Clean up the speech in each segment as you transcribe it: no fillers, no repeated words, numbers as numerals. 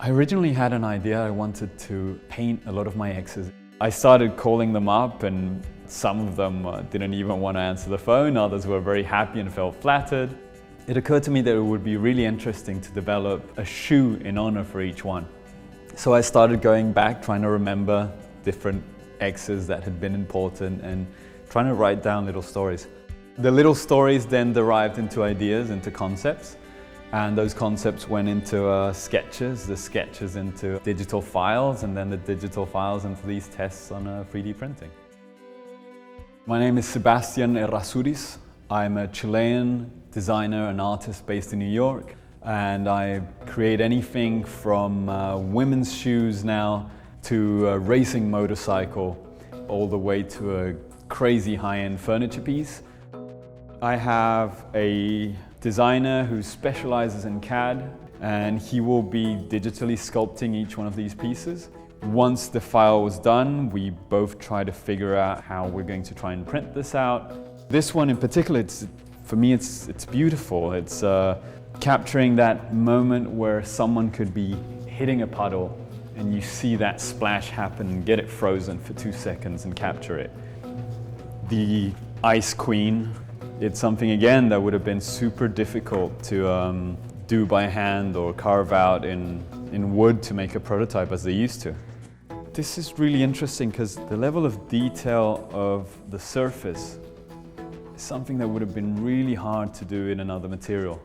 I originally had an idea. I wanted to paint a lot of my exes. I started calling them up, and some of them didn't even want to answer the phone. Others were very happy and felt flattered. It occurred to me that it would be really interesting to develop a shoe in honor for each one. So I started going back, trying to remember different exes that had been important and trying to write down little stories. The little stories then derived into ideas, into concepts. And those concepts went into sketches, the sketches into digital files, and then the digital files into these tests on 3D printing. My name is Sebastian Errazuriz. I'm a Chilean designer and artist based in New York, and I create anything from women's shoes now to a racing motorcycle, all the way to a crazy high-end furniture piece. I have a designer who specializes in CAD, and he will be digitally sculpting each one of these pieces. Once the file was done, we both try to figure out how we're going to try and print this out. This one in particular, for me, it's beautiful. It's capturing that moment where someone could be hitting a puddle and you see that splash happen and get it frozen for 2 seconds and capture it. The Ice Queen, it's something, again, that would have been super difficult to do by hand or carve out in wood to make a prototype as they used to. This is really interesting because the level of detail of the surface is something that would have been really hard to do in another material.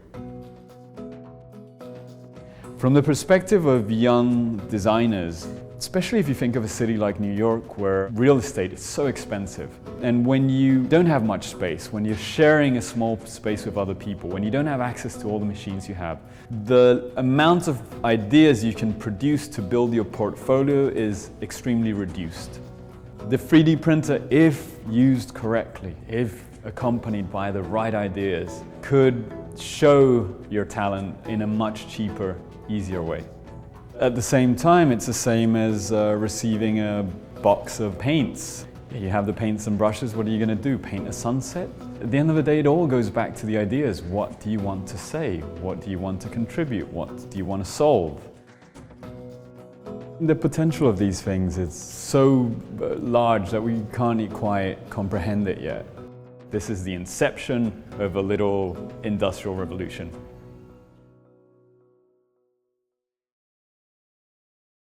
From the perspective of young designers, especially if you think of a city like New York where real estate is so expensive, and when you don't have much space, when you're sharing a small space with other people, when you don't have access to all the machines you have, the amount of ideas you can produce to build your portfolio is extremely reduced. The 3D printer, if used correctly, if accompanied by the right ideas, could show your talent in a much cheaper, easier way. At the same time, it's the same as receiving a box of paints. You have the paints and brushes, what are you going to do? Paint a sunset? At the end of the day, it all goes back to the ideas. What do you want to say? What do you want to contribute? What do you want to solve? The potential of these things is so large that we can't quite comprehend it yet. This is the inception of a little industrial revolution.